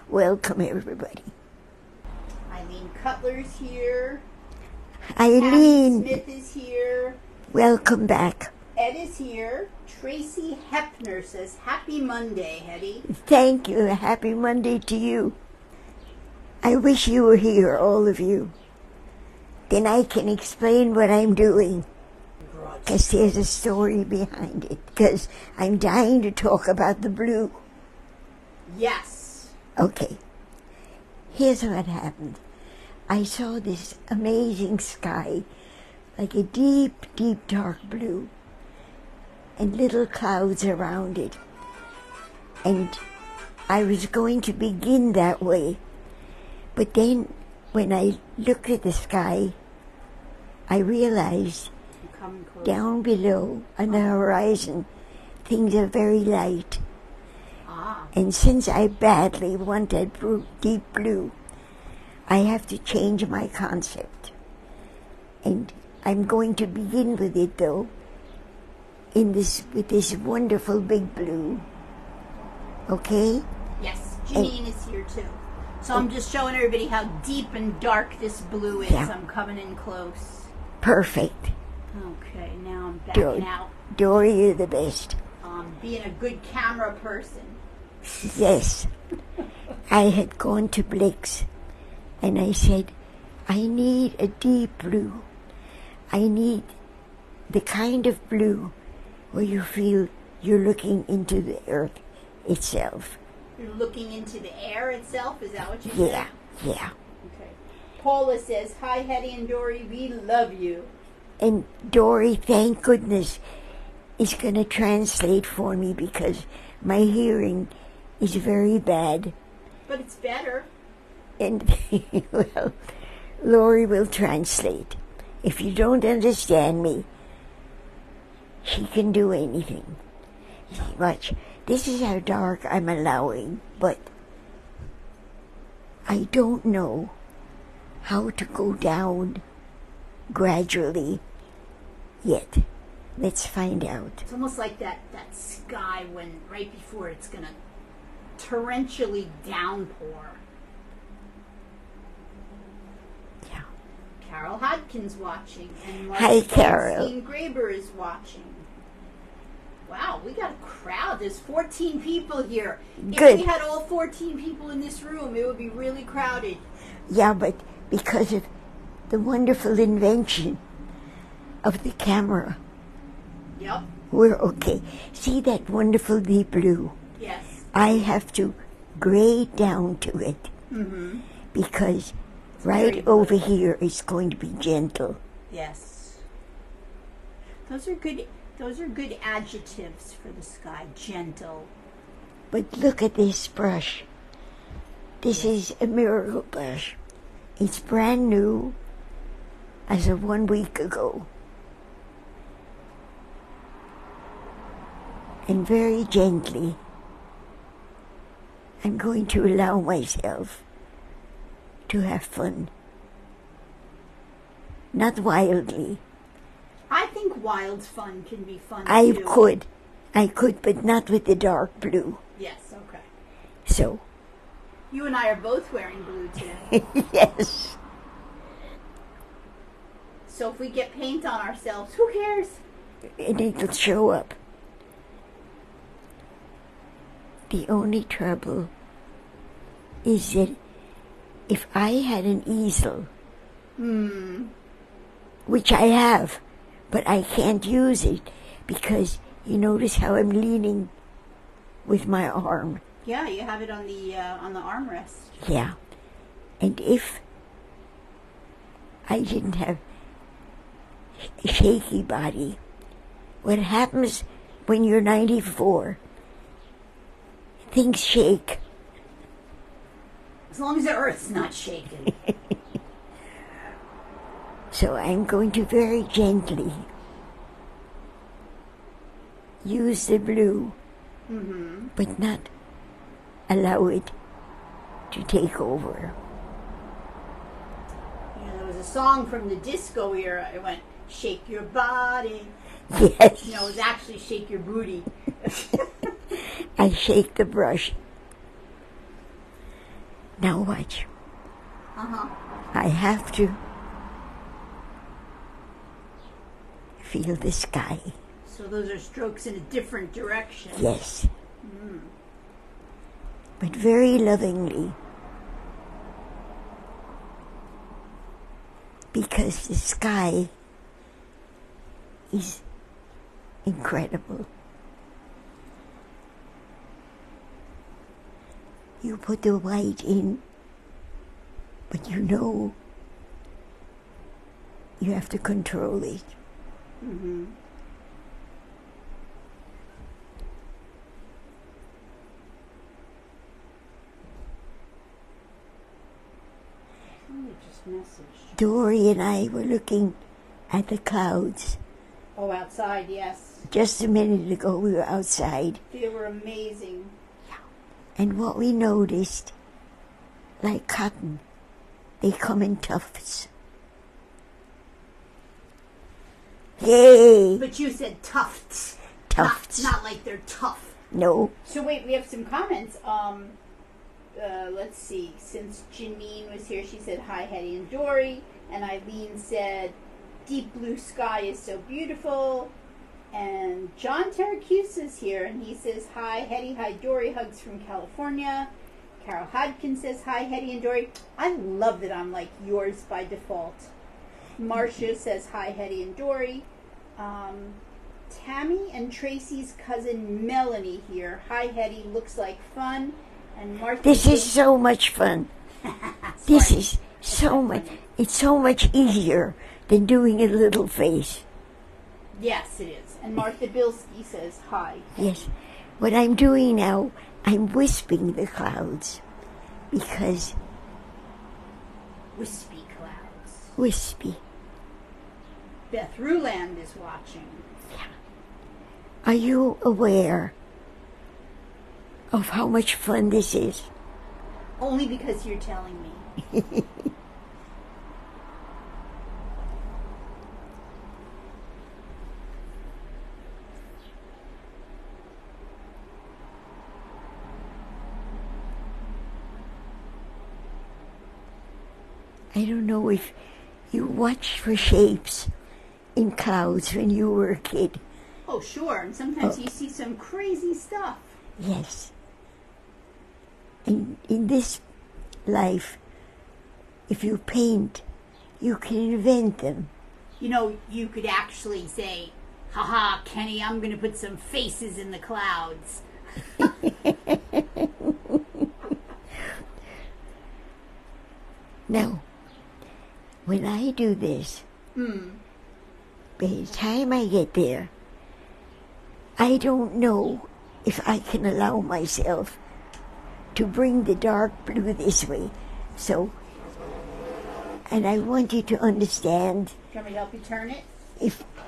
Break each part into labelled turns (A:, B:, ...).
A: Welcome, everybody.
B: Eileen Cutler's here.
A: Eileen,
B: Smith is here.
A: welcome back.
B: Ed is here. Tracy Hepner says, Happy Monday, Hetty.
A: Thank you. Happy Monday to you. I wish you were here, all of you. Then I can explain what I'm doing. Because there's a story behind it. Because I'm dying to talk about the blue.
B: Yes.
A: Okay. Here's what happened. I saw this amazing sky, like a deep, deep dark blue, and little clouds around it. And I was going to begin that way. But then, when I looked at the sky, I realized down below on the horizon, things are very light. And since I badly want that deep blue, I have to change my concept. And I'm going to begin with it, though, with this wonderful big blue. Okay?
B: Yes, Janine is here too. So I'm just showing everybody how deep and dark this blue is.
A: Yeah.
B: I'm coming in close.
A: Perfect.
B: Okay, now I'm backing out.
A: Dory, you're the best.
B: Being a good camera person.
A: Yes. I had gone to Blake's and I said, I need a deep blue. I need the kind of blue where you feel you're looking into the earth itself.
B: You're looking into the air itself? Is that what you
A: Yeah,
B: said?
A: yeah.
B: Okay. Paula says, Hi, Hetty and Dory. We love you.
A: And Dory, thank goodness, is going to translate for me because my hearing is very bad.
B: But it's better.
A: And, well, Lori will translate. If you don't understand me, she can do anything. Watch, this is how dark I'm allowing, but I don't know how to go down gradually yet. Let's find out.
B: It's almost like that sky when right before it's going to torrentially downpour.
A: Yeah.
B: Carol Hodkins watching. And
A: Hi, Carol.
B: Christine Graber is watching. Wow, we got a crowd. There's 14 people here.
A: Good.
B: If we had all 14 people in this room, it would be really crowded.
A: Yeah, but because of the wonderful invention of the camera,
B: Yep.
A: we're okay. See that wonderful deep blue?
B: Yes.
A: I have to grade down to it because right over here is going to be gentle.
B: Yes. Those are good adjectives for the sky. Gentle.
A: But look at this brush. This is a miracle brush. It's brand new as of 1 week ago. And very gently, I'm going to allow myself to have fun. Not wildly.
B: I think wild fun can be fun
A: I
B: too.
A: could, but not with the dark blue.
B: Yes, okay.
A: So,
B: You and I are both wearing blue today.
A: yes.
B: So if we get paint on ourselves, who cares?
A: And it'll show up. The only trouble is that if I had an easel, which I have, but I can't use it because you notice how I'm leaning with my arm.
B: Yeah, you have it on the armrest.
A: Yeah. And if I didn't have a shaky body, what happens when you're 94? Things shake.
B: As long as the earth's not shaking.
A: So I'm going to very gently use the blue, but not allow it to take over.
B: There was a song from the disco era. It went, shake your body.
A: Yes.
B: It was actually shake your booty.
A: I shake the brush. Now watch.
B: Uh-huh.
A: I have to feel the sky.
B: So those are strokes in a different direction.
A: Yes. But very lovingly. Because the sky is incredible. You put the white in, but you know you have to control it.
B: Mm-hmm. Somebody just messaged.
A: Dory and I were looking at the clouds.
B: Oh, outside, yes.
A: Just a minute ago we were outside,
B: They were amazing.
A: and what we noticed, like cotton, they come in tufts. Yay!
B: But you said tufts.
A: Tufts.
B: Not like they're tough.
A: No.
B: So wait, we have some comments. Let's see. Since Janine was here, she said, hi, Hetty and Dory. And Eileen said, deep blue sky is so beautiful. And John Terracuse is here, and he says, hi, Hetty, hi, Dory, hugs from California. Carol Hodkin says, hi, Hetty and Dory. I love that I'm like yours by default. Marcia says, hi, Hetty and Dory. Tammy and Tracy's cousin Melanie here. Hi, Hetty, looks like fun. And Martha.
A: This is so much fun. This is so much. It's so much easier than doing a little face.
B: Yes, it is. And Martha Bilski says hi.
A: Yes. What I'm doing now, I'm wisping the clouds because
B: Wispy clouds.
A: wispy.
B: Beth Ruland is watching.
A: Are you aware of how much fun this is?
B: Only because you're telling me.
A: I don't know if you watched for shapes in clouds when you were a kid.
B: Oh, sure. And sometimes you see some crazy stuff.
A: Yes. And in this life, if you paint, you can invent them.
B: You know, you could actually say, haha, Kenny, I'm going to put some faces in the clouds.
A: Now, when I do this, by the time I get there, I don't know if I can allow myself to bring the dark blue this way. So, and I want you to understand,
B: Do you want me to help you turn it?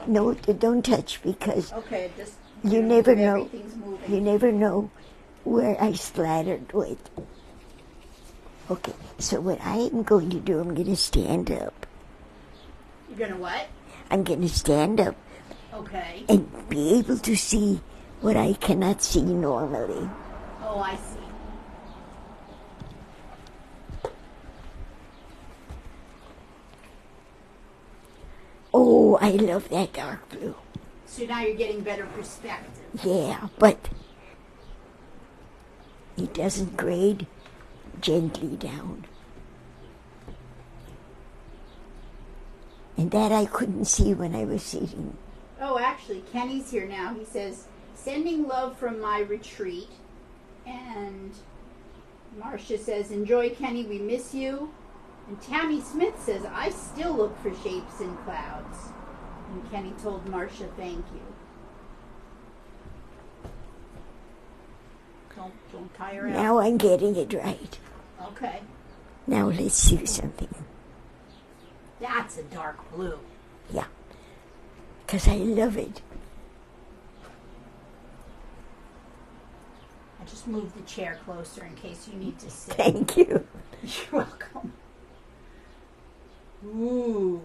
A: no, don't touch, because
B: Okay, just
A: you never know.
B: Everything's moving.
A: You never know where I splattered with. Okay, so what I am going to do, I'm going to stand up.
B: You're going to what?
A: I'm going to stand up
B: Okay.
A: and be able to see what I cannot see normally.
B: Oh, I see.
A: Oh, I love that dark blue.
B: So now you're getting better perspective.
A: Yeah, but it doesn't grade gently down. And that I couldn't see when I was sitting.
B: Oh, actually, Kenny's here now. He says, sending love from my retreat. And Marcia says, enjoy, Kenny, we miss you. And Tammy Smith says, I still look for shapes in clouds. And Kenny told Marcia, thank you. Don't tire out.
A: Now I'm getting it right.
B: Okay.
A: Now let's do something.
B: That's a dark blue.
A: Yeah. Because I love it.
B: I just moved the chair closer in case you need to sit.
A: Thank you.
B: You're welcome. Ooh.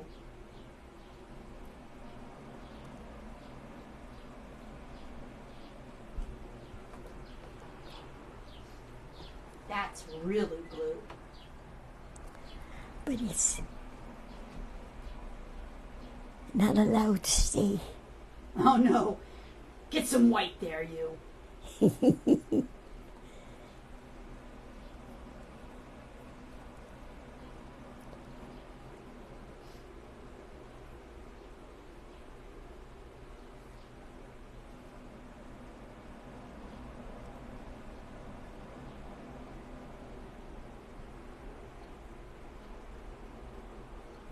B: That's really blue.
A: But it's not allowed to stay.
B: Oh no. Get some white there, you.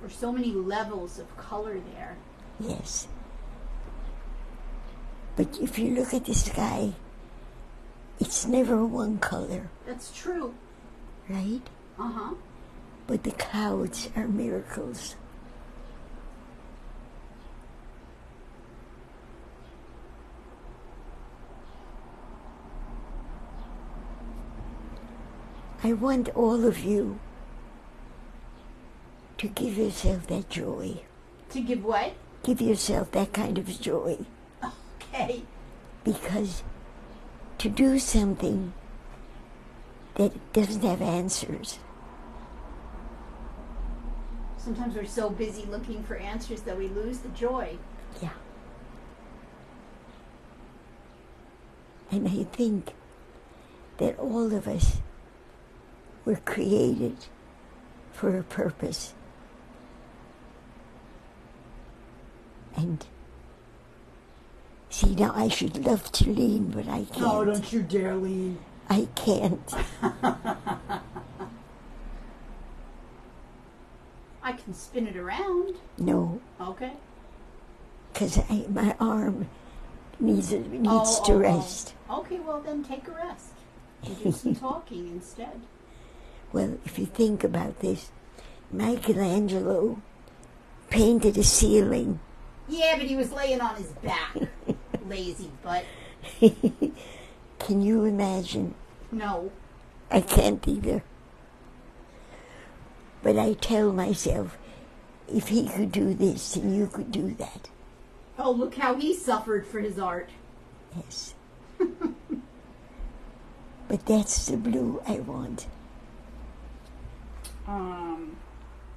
B: There's so many levels of color there.
A: Yes. But if you look at the sky, it's never one color,
B: That's true.
A: right?
B: Uh-huh.
A: But the clouds are miracles. I want all of you to give yourself that joy.
B: To give what?
A: Give yourself that kind of joy.
B: Okay.
A: Because to do something that doesn't have answers,
B: Sometimes we're so busy looking for answers that we lose the joy.
A: yeah. And I think that all of us were created for a purpose. And see, now I should love to lean, but I can't.
B: Oh, don't you dare lean.
A: I can't.
B: I can spin it around.
A: No,
B: Okay.
A: because my arm needs to rest.
B: Okay, well then take a rest. And do some talking instead.
A: Well, if you think about this, Michelangelo painted a ceiling.
B: Yeah, but he was laying on his back. Lazy butt.
A: Can you imagine?
B: No.
A: I can't either. But I tell myself, if he could do this, then you could do that.
B: Oh, look how he suffered for his art.
A: Yes. But that's the blue I want.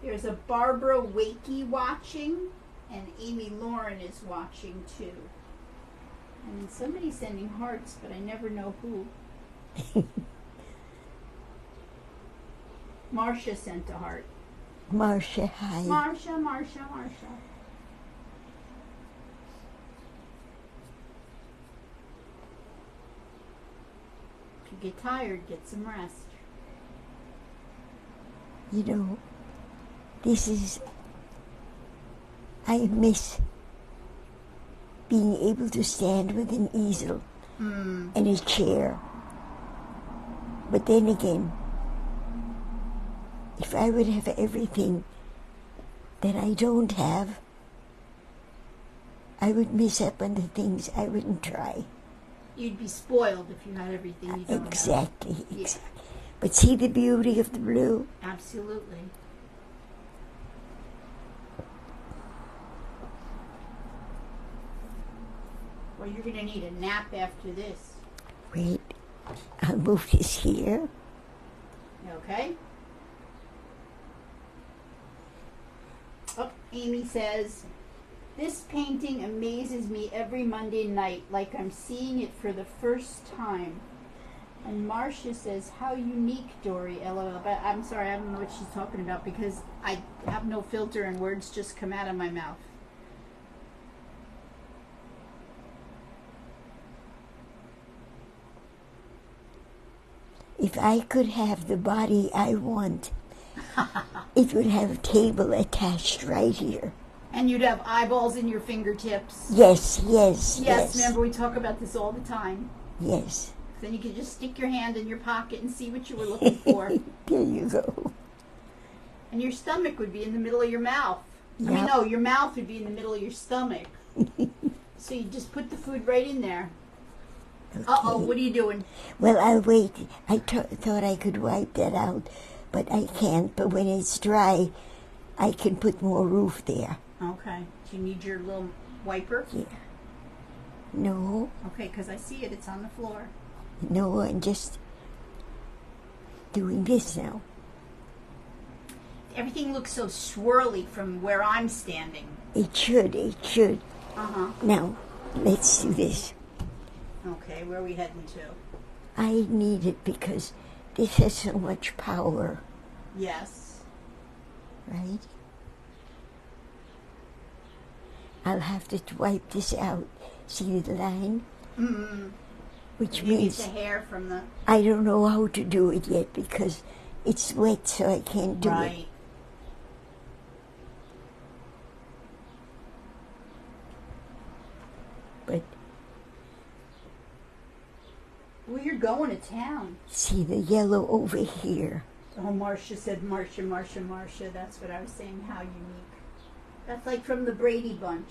B: There's a Barbara Wakey watching, and Amy Lauren is watching too. And somebody's sending hearts, but I never know who. Marcia sent a heart.
A: Marcia, hi.
B: Marcia. If you get tired, get some rest.
A: You know, I miss being able to stand with an easel and a chair. But then again, if I would have everything that I don't have, I would miss up on the things I wouldn't try.
B: You'd be spoiled if you had everything you don't
A: Exactly.
B: Yeah.
A: But see the beauty of the blue?
B: have. Absolutely. Well, you're going to need a nap after this.
A: Wait, I'll move this here.
B: Okay? Oh, Amy says, this painting amazes me every Monday night, like I'm seeing it for the first time. And Marcia says, how unique, Dory, LOL. But I'm sorry, I don't know what she's talking about because I have no filter and words just come out of my mouth.
A: If I could have the body I want, it would have a table attached right here.
B: And you'd have eyeballs in your fingertips.
A: Yes.
B: Yes, remember we talk about this all the time.
A: Yes.
B: Then you could just stick your hand in your pocket and see what you were looking for.
A: There you go.
B: And your stomach would be in the middle of your mouth.
A: Yep.
B: I mean, no, your mouth would be in the middle of your stomach. So you just put the food right in there.
A: Okay.
B: Uh-oh, what are you doing?
A: Well, I'll wait. I thought I could wipe that out, but I can't. But when it's dry, I can put more roof there.
B: Okay. Do you need your little wiper?
A: Yeah. No,
B: Okay, because I see it. It's on the floor.
A: no, and just doing this now.
B: Everything looks so swirly from where I'm standing.
A: It should.
B: Uh-huh.
A: Now, let's do this.
B: Okay, where are we heading to?
A: I need it because this has so much power,
B: Yes.
A: right? I'll have to wipe this out. See the line?
B: Mm-hmm.
A: Which
B: Maybe
A: means
B: it's the hair from the...
A: I don't know how to do it yet because it's wet, so I can't do it.
B: Right.
A: But
B: Well, you're going to town.
A: see the yellow over here.
B: Oh, Marcia said Marcia. That's what I was saying. How unique. That's like from the Brady Bunch.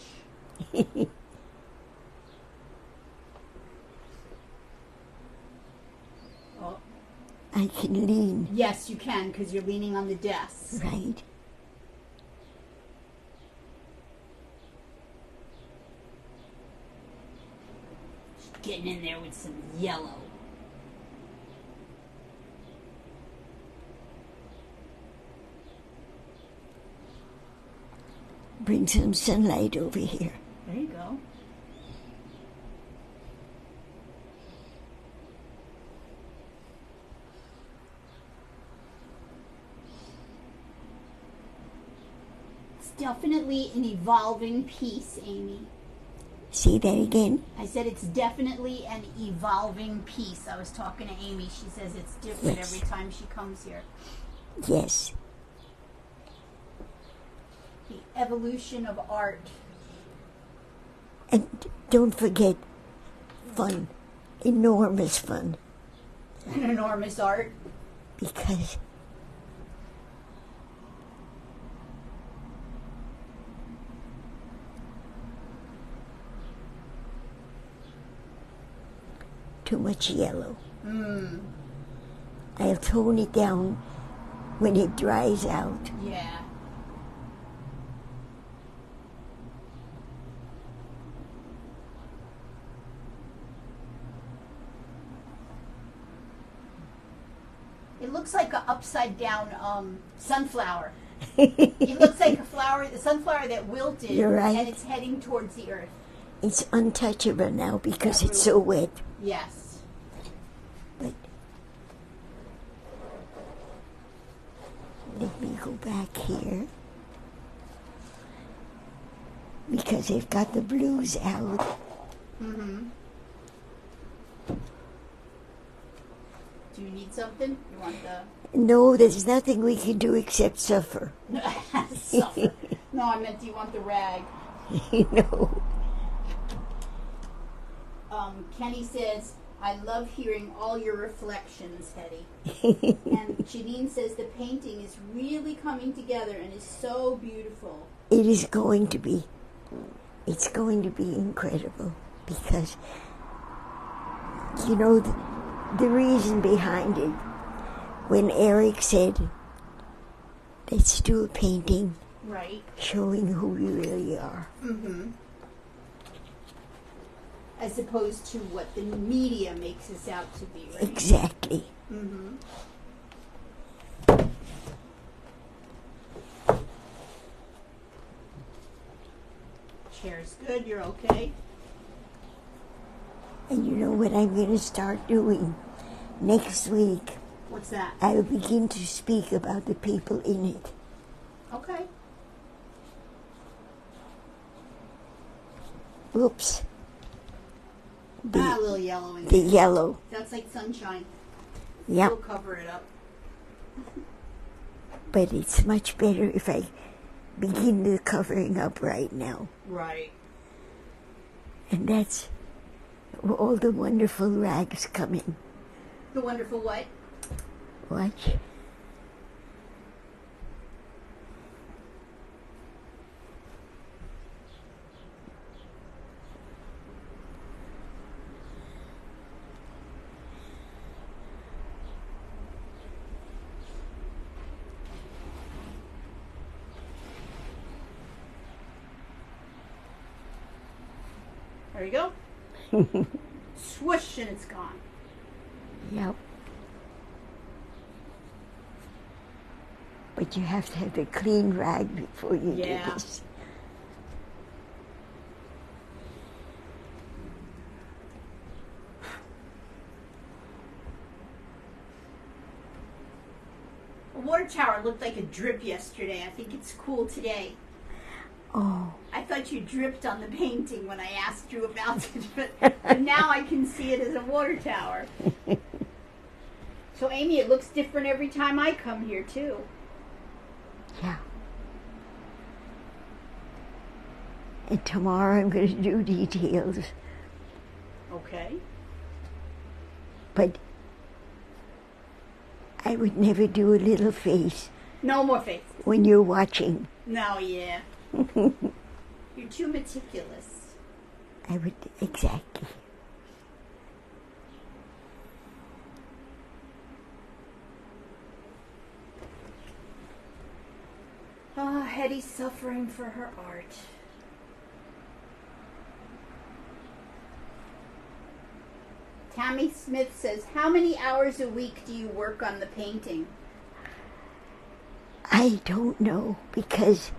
B: Oh,
A: I can lean,
B: yes, you can, because you're leaning on the desk.
A: right?
B: Getting in there with some yellow.
A: Bring some sunlight over here.
B: There you go. It's definitely an evolving piece, Amy.
A: See that again?
B: I said it's definitely an evolving piece. I was talking to Amy. She says it's different
A: Yes.
B: every time she comes here.
A: Yes.
B: The evolution of art.
A: And don't forget fun. Enormous fun.
B: An enormous art.
A: Because too much yellow. I'll tone it down when it dries out.
B: Yeah. It looks like an upside down sunflower. It looks like a flower, the sunflower that wilted,
A: You're right.
B: and it's heading towards the earth.
A: It's untouchable now because
B: Yeah,
A: it's so wet.
B: Yes.
A: But let me go back here. Because they've got the blues out.
B: Mm-hmm. Do you need something? You want the...
A: No, there's nothing we can do except suffer.
B: Suffer. No, I meant, do you want the rag?
A: You know.
B: Kenny says, I love hearing all your reflections, Hetty. And Janine says the painting is really coming together and is so beautiful.
A: It is going to be. It's going to be incredible because, you know, the reason behind it, when Eric said, let's do a painting
B: Right.
A: showing who we really are.
B: Mm-hmm. As opposed to what the media makes us out to be, right?
A: Exactly.
B: Mm-hmm. Chair's good, you're okay?
A: And you know what I'm going to start doing? Next week,
B: What's that?
A: I'll begin to speak about the people in it.
B: Okay.
A: Oops.
B: A little yellow in
A: The
B: there.
A: yellow.
B: That's like sunshine.
A: Yep.
B: We'll cover it up.
A: But it's much better if I begin the covering up right now.
B: Right.
A: And that's all the wonderful rags coming.
B: The wonderful what?
A: Watch.
B: There you go. Swoosh and it's gone.
A: Yep. But you have to have the clean rag before you
B: Yeah.
A: do this.
B: A water tower looked like a drip yesterday. I think it's cool today.
A: Oh,
B: I thought you dripped on the painting when I asked you about it, but now I can see it as a water tower. So, Amy, it looks different every time I come here, too.
A: yeah. And tomorrow I'm going to do details.
B: Okay.
A: But I would never do a little face
B: No more faces.
A: when you're watching.
B: No, yeah. You're too meticulous.
A: I would, exactly.
B: Ah, Hetty's suffering for her art. Tammy Smith says, how many hours a week do you work on the painting?
A: I don't know because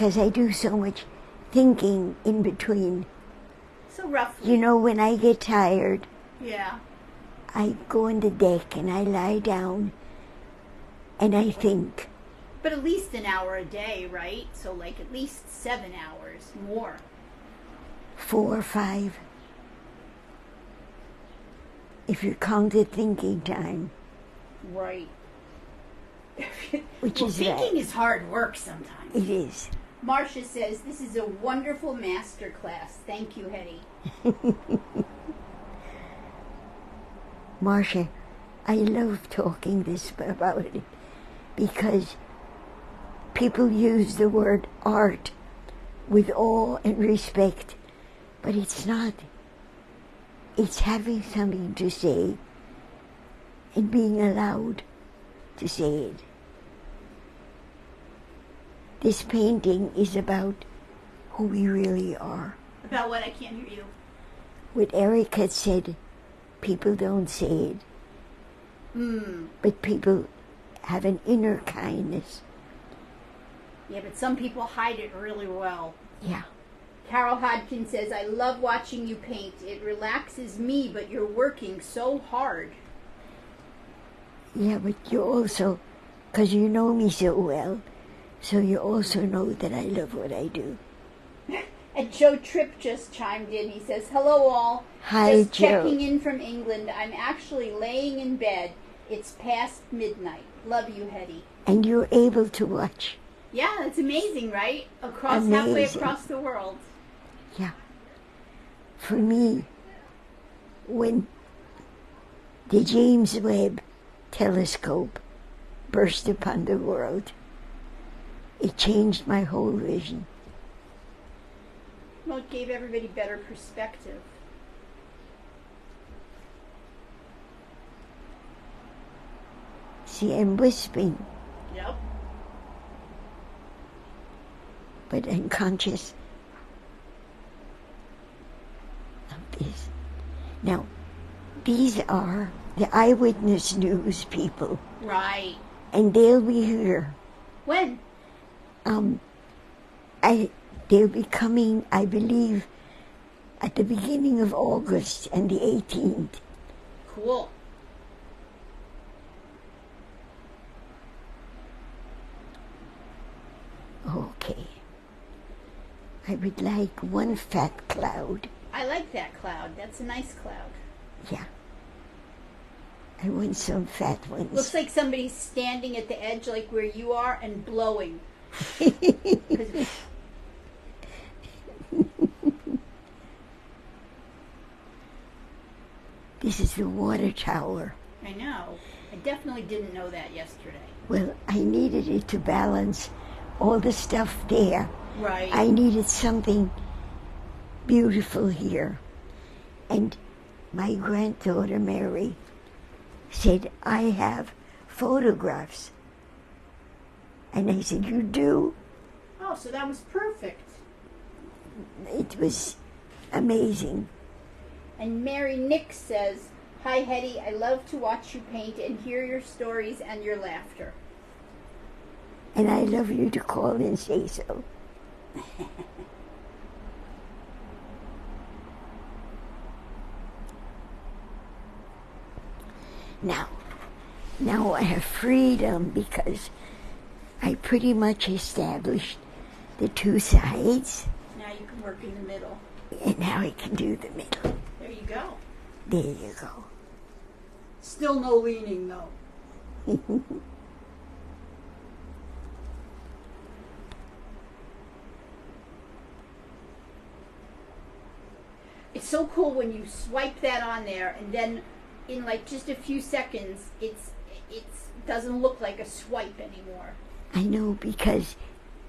A: I do so much thinking in between.
B: So roughly.
A: You know, when I get tired,
B: Yeah.
A: I go on the deck and I lie down and I think.
B: But at least an hour a day, right? So like at least 7 hours more.
A: 4 or 5. If you counted thinking time,
B: Right.
A: which
B: Well,
A: is
B: thinking
A: right.
B: is hard work sometimes.
A: It is.
B: Marcia says, this is a wonderful master class. Thank you, Hetty.
A: Marcia, I love talking this about it because people use the word art with awe and respect, but it's not. It's having something to say and being allowed to say it. This painting is about who we really are.
B: About what? I can't hear you.
A: What Eric had said, people don't say it, but people have an inner kindness.
B: Yeah, but some people hide it really well.
A: Yeah.
B: Carol Hodgkin says, I love watching you paint. It relaxes me, but you're working so hard.
A: Yeah, but you also, because you know me so well, so you also know that I love what I do.
B: And Joe Tripp just chimed in. He says, hello all.
A: Hi,
B: Just
A: Joe.
B: checking in from England. I'm actually laying in bed. It's past midnight. Love you, Hetty.
A: And you're able to watch.
B: Yeah, that's amazing, right? Halfway
A: Amazing.
B: across the world.
A: Yeah. For me, when the James Webb telescope burst upon the world, it changed my whole vision.
B: Well, it gave everybody better perspective.
A: See, I'm whispering,
B: Yep.
A: but I'm conscious of this. Now, these are the Eyewitness News people,
B: Right.
A: and they'll be here.
B: When?
A: They'll be coming, I believe, at the beginning of August and the 18th.
B: Cool.
A: Okay. I would like one fat cloud.
B: I like that cloud. That's a nice cloud.
A: Yeah. I want some fat ones.
B: Looks like somebody's standing at the edge like where you are and blowing. 'Cause
A: This is the water tower.
B: I know. I definitely didn't know that yesterday.
A: Well, I needed it to balance all the stuff there.
B: Right.
A: I needed something beautiful here. And my granddaughter Mary said, I have photographs. And I said, you do?
B: Oh, so that was perfect.
A: It was amazing.
B: And Mary Nick says, Hi, Hetty. I love to watch you paint and hear your stories and your laughter.
A: And I love you to call and say so. Now I have freedom because I pretty much established the two sides.
B: Now you can work in the middle.
A: And now I can do the middle.
B: There you go.
A: There you go.
B: Still no leaning, though. It's so cool when you swipe that on there, and then in like just a few seconds, it doesn't look like a swipe anymore.
A: I know, because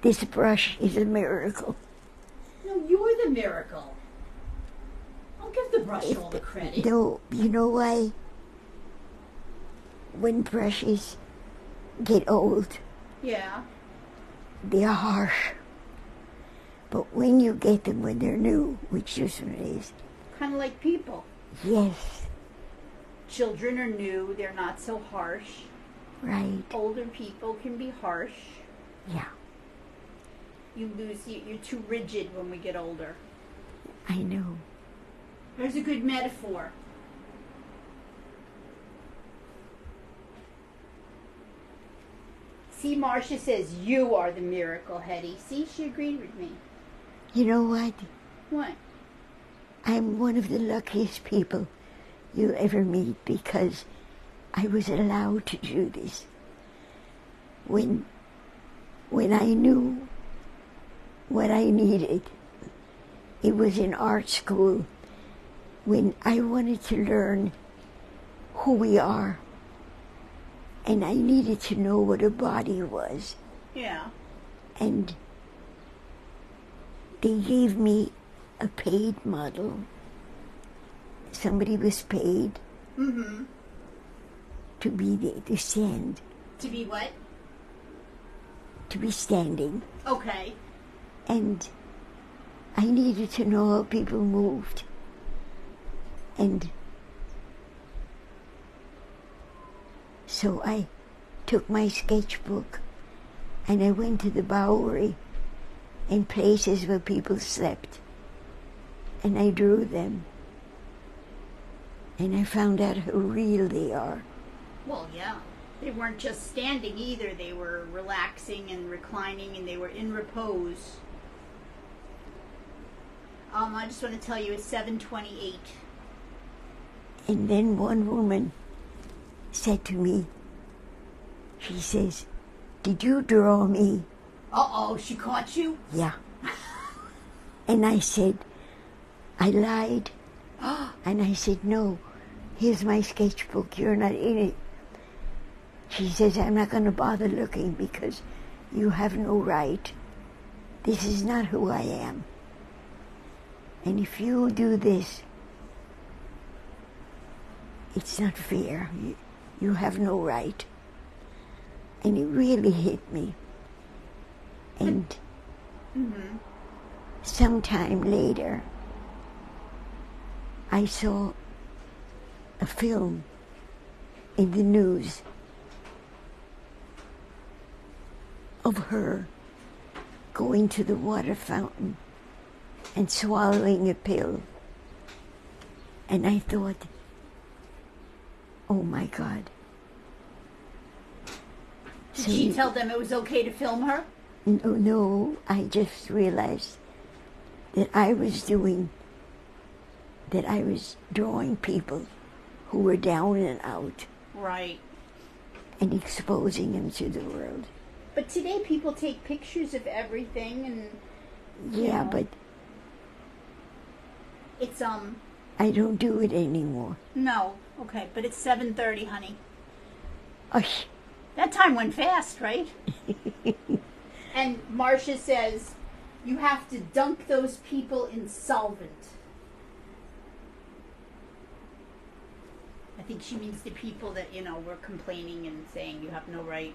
A: this brush is a miracle.
B: No, you're the miracle. Don't give the brush all the credit.
A: No, you know why? When brushes get old,
B: Yeah.
A: they're harsh. But when you get them when they're new, which this one is,
B: Kind of like people.
A: yes,
B: Children are new, they're not so harsh.
A: right,
B: Older people can be harsh.
A: yeah,
B: You're too rigid when we get older.
A: I know.
B: There's a good metaphor. See, Marcia says, you are the miracle, Hetty. See, she agreed with me.
A: You know what?
B: What?
A: I'm one of the luckiest people you'll ever meet because I was allowed to do this. When I knew what I needed, it was in art school, when I wanted to learn who we are, and I needed to know what a body was.
B: Yeah.
A: And they gave me a paid model. Somebody was paid
B: Mm-hmm.
A: to be there, to stand,
B: To be what?
A: to be standing.
B: Okay.
A: And I needed to know how people moved. And so I took my sketchbook and I went to the Bowery and places where people slept. And I drew them. And I found out how real they are.
B: Well, yeah. They weren't just standing either. They were relaxing and reclining, and they were in repose. I just want to tell you it's 7:28.
A: And then one woman said to me, she says, "Did you draw me?"
B: Uh-oh, she caught you?
A: Yeah. And I said, I lied. And I said, "No, here's my sketchbook, you're not in it." She says, "I'm not going to bother looking because you have no right. This is not who I am. And if you do this, it's not fair. You have no right." And it really hit me. And sometime later, I saw a film in the news of her going to the water fountain and swallowing a pill. And I thought, oh my God.
B: Did she tell them it was okay to film her?
A: No, I just realized that I was drawing people who were down and out.
B: Right.
A: And exposing them to the world.
B: But today people take pictures of everything, and
A: Yeah, but
B: it's
A: I don't do it anymore.
B: no. Okay, but it's 7:30, honey.
A: Ush.
B: That time went fast, right? And Marcia says, you have to dunk those people in solvent. I think she means the people that, were complaining and saying you have no right.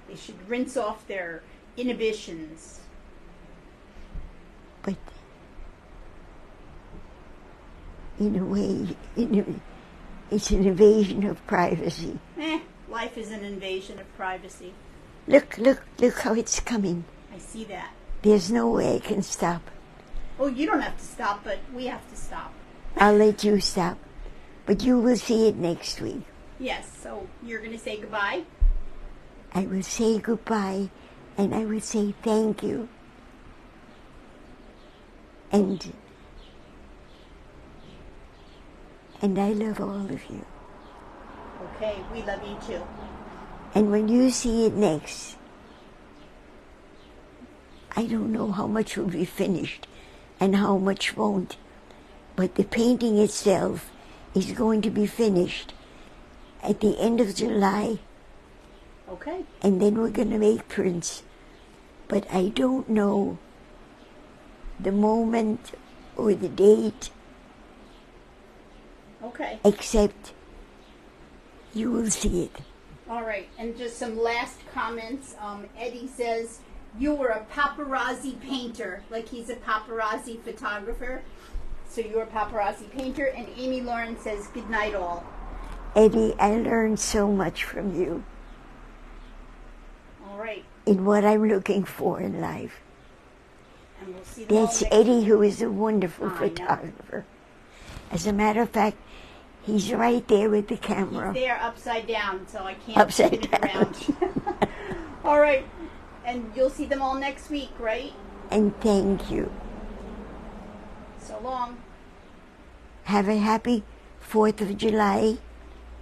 B: They should rinse off their inhibitions.
A: But in a way, It's an invasion of privacy.
B: Life is an invasion of privacy.
A: Look how it's coming.
B: I see that.
A: There's no way I can stop.
B: Oh, you don't have to stop, but we have to stop.
A: I'll let you stop. But you will see it next week.
B: Yes, so you're going to say goodbye?
A: I will say goodbye, and I will say thank you. And I love all of you.
B: Okay, we love you too.
A: And when you see it next, I don't know how much will be finished and how much won't. But the painting itself is going to be finished at the end of July.
B: Okay.
A: And then we're going to make prints. But I don't know the moment or the date.
B: Okay.
A: Except you will see it.
B: All right. And just some last comments. Eddie says, you were a paparazzi painter. Like he's a paparazzi photographer. So you're a paparazzi painter. And Amy Lauren says, good night all.
A: Eddie, I learned so much from you.
B: All right.
A: In what I'm looking for in life.
B: And we'll see them all
A: That's
B: next
A: Eddie,
B: week.
A: who is a wonderful
B: I know.
A: photographer. As a matter of fact, he's right there with the camera.
B: He's there upside down, so I can't
A: Upside
B: spin it around. All right. And you'll see them all next week, right?
A: And thank you.
B: So long.
A: Have a happy 4th of July.